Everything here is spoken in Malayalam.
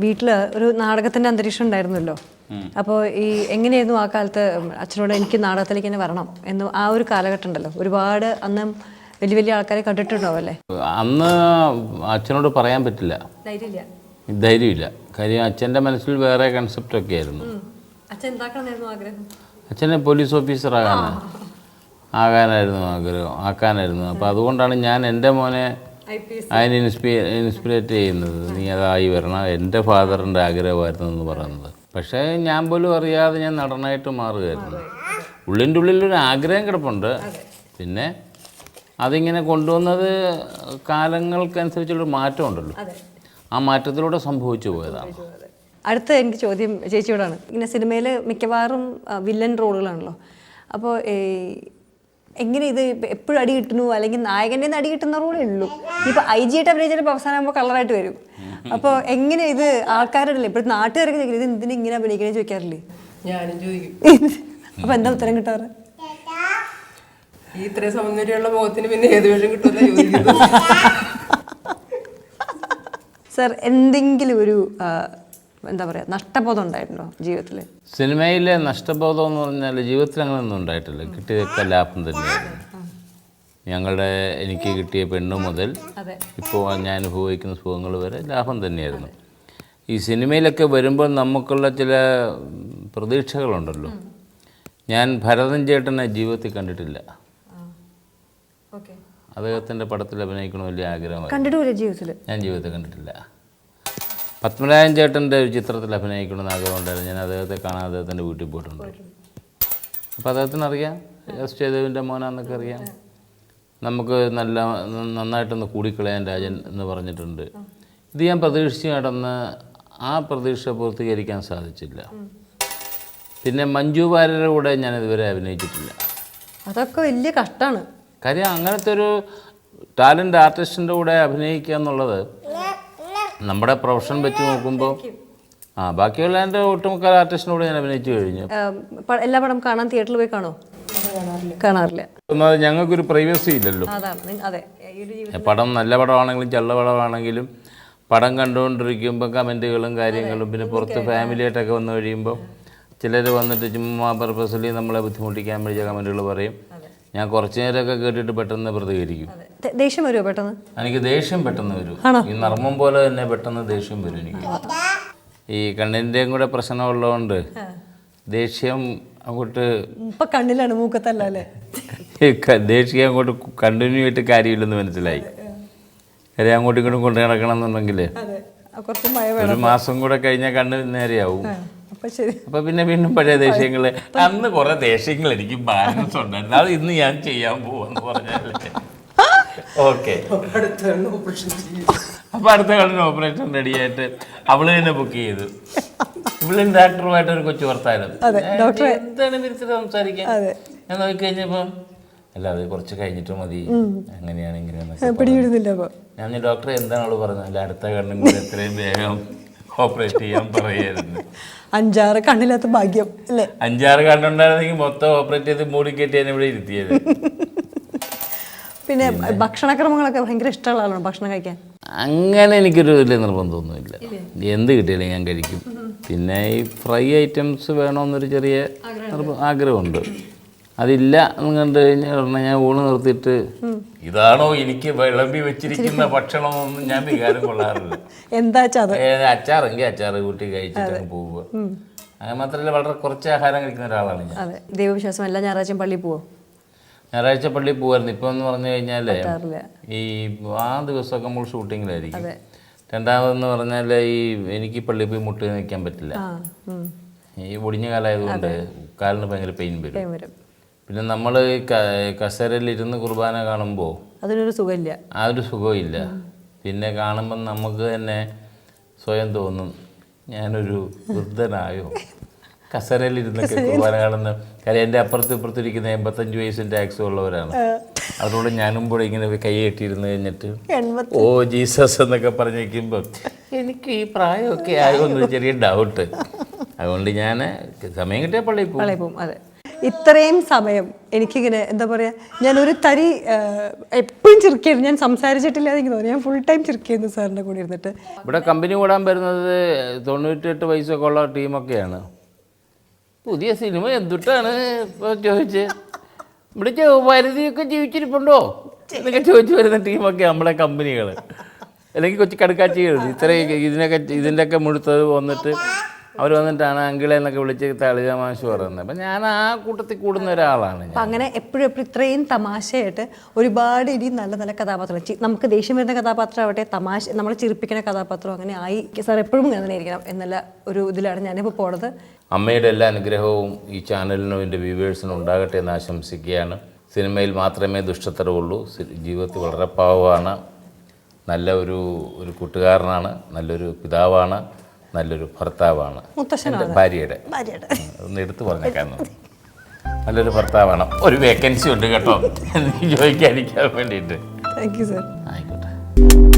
വീട്ടിൽ ഒരു നാടകത്തിൻ്റെ അന്തരീക്ഷം ഉണ്ടായിരുന്നല്ലോ. അപ്പോൾ ഈ എങ്ങനെയായിരുന്നു ആ കാലത്ത് അച്ഛനോട് എനിക്ക് നാടകത്തിലേക്ക് തന്നെ വരണം എന്ന് ആ ഒരു കാലഘട്ടം ഉണ്ടല്ലോ, ഒരുപാട് അന്ന് വലിയ വലിയ ആൾക്കാരെ കണ്ടിട്ടുണ്ടാവും അല്ലേ? അന്ന് അച്ഛനോട് പറയാൻ പറ്റില്ല, ധൈര്യമില്ല. കാര്യം അച്ഛൻ്റെ മനസ്സിൽ വേറെ കൺസെപ്റ്റൊക്കെ ആയിരുന്നു. അച്ഛൻ എന്താക്കണമെന്നായിരുന്നു ആഗ്രഹം? അച്ഛനെ പോലീസ് ഓഫീസർ ആക്കാനായിരുന്നു. അപ്പോൾ അതുകൊണ്ടാണ് ഞാൻ എൻ്റെ മോനെ അതിന് ഇൻസ്പിറേറ്റ് ചെയ്യുന്നത്. നീ അതായി വരണം, എൻ്റെ ഫാദറിൻ്റെ ആഗ്രഹമായിരുന്നു എന്ന് പറയുന്നത്. പക്ഷേ ഞാൻ പോലും അറിയാതെ ഞാൻ നടനായിട്ട് മാറുകയായിരുന്നു. ഉള്ളിൻ്റെ ഉള്ളിലൊരു ആഗ്രഹം കിടപ്പുണ്ട്. പിന്നെ അതിങ്ങനെ കൊണ്ടുവന്നത് കാലങ്ങൾക്കനുസരിച്ചുള്ളൊരു മാറ്റമുണ്ടല്ലോ, ആ മാറ്റത്തിലൂടെ സംഭവിച്ചു പോയതാണ്. അടുത്ത എനിക്ക് ചോദ്യം ചേച്ചിയോടാണ്. ഇങ്ങനെ സിനിമയിൽ മിക്കവാറും വില്ലൻ റോളുകളാണല്ലോ. അപ്പോൾ എങ്ങനെ ഇത് എപ്പോഴും അടി കിട്ടുന്നു, അല്ലെങ്കിൽ നായകൻ്റെ അടി കിട്ടുന്ന റോളേ ഉള്ളൂ. ഇപ്പോൾ IG ആയിട്ട് അഭിനയിച്ചിട്ട് അവസാനമാകുമ്പോൾ കളറായിട്ട് വരും. അപ്പോൾ എങ്ങനെ ഇത് ആൾക്കാരല്ലേ ഇപ്പോഴും നാട്ടുകാരൊക്കെ ചോദിക്കില്ല, ഇത് എന്തിനും ഇങ്ങനെ അഭിനയിക്കണേ ചോദിക്കാറില്ലേ? ഞാനും ചോദിക്കും. അപ്പോൾ എന്താ ഉത്തരം കിട്ടാറ്? ഈ ഇത്രയും സൗന്ദര്യമുള്ള മുഖത്തിന് പിന്നെ ഏത് വേഷം കിട്ടുമെന്ന് ചോദിക്കുന്നത്. സർ, എന്തെങ്കിലും ഒരു എന്താ പറയുക നഷ്ടബോധം ഉണ്ടായിട്ടുണ്ടോ ജീവിതത്തിൽ? സിനിമയിലെ നഷ്ടബോധം എന്ന് പറഞ്ഞാൽ ജീവിതത്തിൽ അങ്ങനെയൊന്നും ഉണ്ടായിട്ടില്ല. കിട്ടിയതൊക്കെ ലാഭം തന്നെയായിരുന്നു. എനിക്ക് കിട്ടിയ പെണ്ണ് മുതൽ ഇപ്പോൾ ഞാൻ അനുഭവിക്കുന്ന സുഖങ്ങൾ വരെ ലാഭം തന്നെയായിരുന്നു. ഈ സിനിമയിലൊക്കെ വരുമ്പോൾ നമുക്കുള്ള ചില പ്രതീക്ഷകളുണ്ടല്ലോ. ഞാൻ ഭരതൻ ചേട്ടനെ ജീവിതത്തിൽ കണ്ടിട്ടില്ല. അദ്ദേഹത്തിൻ്റെ പടത്തിൽ അഭിനയിക്കണമെന്ന് വലിയ ആഗ്രഹമായി. ഞാൻ ജീവിതത്തിൽ കണ്ടിട്ടില്ല. പത്മനാഭൻ ചേട്ടൻ്റെ ഒരു ചിത്രത്തിൽ അഭിനയിക്കണമെന്ന് ആഗ്രഹമുണ്ടായിരുന്നു. ഞാൻ അദ്ദേഹത്തെ കാണാൻ അദ്ദേഹത്തിൻ്റെ വീട്ടിൽ പോയിട്ടുണ്ട്. അപ്പോൾ അദ്ദേഹത്തിന് അറിയാം, എസ് ജയദേവിൻ്റെ മോനാന്നൊക്കെ അറിയാം. നമുക്ക് നന്നായിട്ടൊന്ന് കൂടിക്കളയാൻ രാജൻ എന്ന് പറഞ്ഞിട്ടുണ്ട്. ഇത് ഞാൻ പ്രതീക്ഷിച്ച് നടന്ന് ആ പ്രതീക്ഷ പൂർത്തീകരിക്കാൻ സാധിച്ചില്ല. പിന്നെ മഞ്ജു വാര്യരുടെ കൂടെ ഞാൻ ഇതുവരെ അഭിനയിച്ചിട്ടില്ല. അതൊക്കെ വലിയ കഷ്ടമാണ്. കാര്യം അങ്ങനത്തെ ഒരു ടാലൻ്റ് ആർട്ടിസ്റ്റിൻ്റെ കൂടെ അഭിനയിക്കുക എന്നുള്ളത് നമ്മുടെ പ്രൊഫഷൻ വെച്ച് നോക്കുമ്പോൾ ബാക്കിയുള്ള എൻ്റെ ഒട്ടുമുക്കാൽ ആർട്ടിസ്റ്റിനോട് ഞാൻ അഭിനയിച്ചു കഴിഞ്ഞു. എല്ലാ പടം കാണാൻ തിയേറ്ററിൽ പോയി കാണാറില്ല. ഒന്നാമത് ഞങ്ങൾക്കൊരു പ്രൈവസി ഇല്ലല്ലോ. പടം നല്ല പടമാണെങ്കിലും ചള്ള പടമാണെങ്കിലും പടം കണ്ടുകൊണ്ടിരിക്കുമ്പോൾ കമൻറ്റുകളും കാര്യങ്ങളും, പിന്നെ പുറത്ത് ഫാമിലിയായിട്ടൊക്കെ വന്നു കഴിയുമ്പോൾ ചിലർ വന്നിട്ട് ചുമ്മാ പർപ്പസ്ലി നമ്മളെ ബുദ്ധിമുട്ടിക്കാൻ വേണ്ടിയ കമൻറ്റുകൾ പറയും. ഞാൻ കുറച്ചു നേരമൊക്കെ കേട്ടിട്ട് പെട്ടെന്ന് പ്രതികരിക്കും. ദേഷ്യം വരുമോ പെട്ടെന്ന്? എനിക്ക് ദേഷ്യം പെട്ടെന്ന് വരും. ഈ നർമ്മം പോലെ തന്നെ പെട്ടെന്ന് ദേഷ്യം വരും എനിക്ക്. ഈ കണ്ണിൻ്റെയും കൂടെ പ്രശ്നമുള്ളതുകൊണ്ട് ദേഷ്യം അങ്ങോട്ട് കണ്ണിലാണ്, മൂക്കത്തല്ലേ. ദേഷ്യം അങ്ങോട്ട് കണ്ടിന്യൂ ആയിട്ട് കാര്യമില്ലെന്ന് മനസ്സിലായി. കാര്യം അങ്ങോട്ടും ഇങ്ങോട്ടും കൊണ്ടു നടക്കണം എന്നുണ്ടെങ്കിൽ ഒരു മാസം കൂടെ കഴിഞ്ഞാൽ കണ്ണ് നേരെയാവും. അപ്പൊ പിന്നെ വീണ്ടും പഴയ ദേഷ്യങ്ങള്. അന്ന് കുറെ ദേഷ്യങ്ങൾ എനിക്ക് ബാലൻസ് ഉണ്ടായിരുന്നു. അത് ഇന്ന് ഞാൻ ചെയ്യാൻ പോവാന്ന് പറഞ്ഞാല് ഓക്കെ. അപ്പൊ അടുത്ത കളിന് ഓപ്പറേഷൻ റെഡിയായിട്ട് അവള് തന്നെ ബുക്ക് ചെയ്തു. ഇവളും ഡോക്ടറുമായിട്ട് ഒരു കൊച്ചു വർത്താനം. എന്താണ് തിരിച്ചിട്ട് സംസാരിക്കാൻ? ഞാൻ നോക്കിക്കഴിഞ്ഞപ്പോ അല്ല അത് കുറച്ച് കഴിഞ്ഞിട്ട് മതി, അങ്ങനെയാണ് ഇങ്ങനെയാണ്. ഞാൻ ഡോക്ടറെ എന്താണ് അവള് പറഞ്ഞത്? അല്ല അടുത്ത കണ്ണും കൂടെ എത്രയും വേഗം ഓപ്പറേറ്റ് ചെയ്യാൻ പറയായിരുന്നു. 5-6 കണ്ണില്ലാത്ത ഭാഗ്യം അല്ലേ? 5-6 കണ്ണുണ്ടായിരുന്നെങ്കിൽ മൊത്തം ഓപ്പറേറ്റ് ചെയ്ത് മൂടി കയറ്റി ഞാൻ ഇവിടെ ഇരുത്തിയത്. പിന്നെ ഭക്ഷണക്രമങ്ങളൊക്കെ ഭയങ്കര ഇഷ്ടമുള്ള ആളാണ് ഭക്ഷണം കഴിക്കാൻ? അങ്ങനെ എനിക്കൊരു വലിയ നിർബന്ധമൊന്നുമില്ല. എന്ത് കിട്ടിയാലും ഞാൻ കഴിക്കും. പിന്നെ ഈ ഫ്രൈ ഐറ്റംസ് വേണമെന്നൊരു ചെറിയ ആഗ്രഹമുണ്ട്. അതില്ല എന്ന് കണ്ടു കഴിഞ്ഞാൽ ഞാൻ ഊണ് നിർത്തിയിട്ട് ഇതാണോ എനിക്ക് വിളമ്പി വെച്ചിരിക്കുന്ന ഭക്ഷണമെന്നൊന്നും ഞാൻ വികാരം കൊള്ളാറില്ല. എന്താ അച്ചാറെങ്കിൽ അച്ചാറ് കൂട്ടി കഴിച്ചിട്ട് പോവുക. അങ്ങനെ മാത്രമല്ല, വളരെ കുറച്ച് ആഹാരം കഴിക്കുന്ന ഒരാളാണ് ഞാൻ. ദൈവവിശ്വാസം എല്ലാ ഞായറാഴ്ചയും പള്ളിയിൽ പോവോ? ഞായറാഴ്ച പള്ളിയിൽ പോകുമായിരുന്നു. ഇപ്പം എന്ന് പറഞ്ഞു കഴിഞ്ഞാൽ ഈ ആ ദിവസമൊക്കെ നമ്മൾ ഷൂട്ടിങ്ങിലായിരിക്കും. രണ്ടാമതെന്ന് പറഞ്ഞാൽ എനിക്ക് പള്ളിയിൽ പോയി മുട്ടി നിൽക്കാൻ പറ്റില്ല. ഈ ഒടിഞ്ഞ കാലമായതുകൊണ്ട് കാലിന് ഭയങ്കര പെയിൻ വരും. പിന്നെ നമ്മൾ കസേരയിലിരുന്ന് കുർബാന കാണുമ്പോൾ അതിനൊരു സുഖമില്ല, ആ ഒരു സുഖമില്ല. പിന്നെ കാണുമ്പം നമുക്ക് തന്നെ സ്വയം തോന്നും ഞാനൊരു വൃദ്ധനായോ കസേരയിലിരുന്നൊക്കെ കുർബാന കാണുന്ന. കാര്യം എൻ്റെ അപ്പുറത്ത് ഇപ്പുറത്തിരിക്കുന്ന 85 വയസ്സിൻ്റെ ടാക്സ് ഉള്ളവരാണ്. അതുകൊണ്ട് ഞാനും കൂടെ ഇങ്ങനെ കൈ കെട്ടിയിരുന്ന് കഴിഞ്ഞിട്ട് ഓ ജീസസ് എന്നൊക്കെ പറഞ്ഞ് നിൽക്കുമ്പോൾ എനിക്ക് ഈ പ്രായമൊക്കെ ആയോ എന്നൊരു ചെറിയ ഡൗട്ട്. അതുകൊണ്ട് ഞാൻ സമയം കിട്ടിയ പള്ളിയിൽ പോകും. ഇത്രയും സമയം എനിക്കിങ്ങനെ എന്താ പറയുക, ഞാനൊരു തരി എപ്പോഴും ചിരിക്കായിരുന്നു. ഞാൻ സംസാരിച്ചിട്ടില്ല എനിക്ക് തോന്നി, ഞാൻ ഫുൾ ടൈം ചിരിക്കായിരുന്നു സാറിൻ്റെ കൂടെ ഇരുന്നിട്ട്. ഇവിടെ കമ്പനി കൂടാൻ വരുന്നത് 98 വയസ്സൊക്കെ ഉള്ള ടീമൊക്കെയാണ്. പുതിയ സിനിമ എന്തുട്ടാണ് ഇപ്പോൾ ചോദിച്ച് ഇവിടെ പരിധിയൊക്കെ ജീവിച്ചിരിപ്പുണ്ടോ എന്നൊക്കെ ചോദിച്ചു വരുന്ന ടീമൊക്കെ നമ്മളെ കമ്പനികൾ, അല്ലെങ്കിൽ കൊച്ചു കടുക്കാച്ചികൾ. ഇത്രയും ഇതിൻ്റെയൊക്കെ മുഴുത്തത് വന്നിട്ട് അവർ വന്നിട്ടാണ് അങ്കിളെ എന്നൊക്കെ വിളിച്ച് തളിതമാശ പറയുന്നത്. അപ്പം ഞാൻ ആ കൂട്ടത്തിൽ കൂടുന്ന ഒരാളാണ്. അപ്പം അങ്ങനെ എപ്പോഴും ഇത്രയും തമാശയായിട്ട് ഒരുപാട് ഇനി നല്ല നല്ല കഥാപാത്രം, നമുക്ക് ദേഷ്യം വരുന്ന കഥാപാത്രമാവട്ടെ, തമാശ നമ്മളെ ചിരിപ്പിക്കുന്ന കഥാപാത്രം, അങ്ങനെ ആയി സാർ എപ്പോഴും അങ്ങനെ ഇരിക്കണം എന്നുള്ള ഒരു ഇതിലാണ് ഞാനിപ്പോൾ പോണത്. അമ്മയുടെ എല്ലാ അനുഗ്രഹവും ഈ ചാനലിനും എൻ്റെ വ്യൂവേഴ്സിനും ഉണ്ടാകട്ടെ എന്ന് ആശംസിക്കുകയാണ്. സിനിമയിൽ മാത്രമേ ദുഷ്ടത്തരവുള്ളൂ, ജീവിതത്തിൽ വളരെ പാവമാണ്, നല്ല ഒരു കൂട്ടുകാരനാണ്, നല്ലൊരു പിതാവാണ്, നല്ലൊരു ഭർത്താവാണ്. എൻ്റെ ഭാര്യയുടെ ഒന്ന് എടുത്തു പറഞ്ഞേക്കാൻ, നല്ലൊരു ഭർത്താവാണ്. ഒരു വേക്കൻസി ഉണ്ട് കേട്ടോ എനിക്ക് ചോദിക്കാതിരിക്കാൻ വേണ്ടിയിട്ട്. Thank you sir. ആയിക്കോട്ടെ.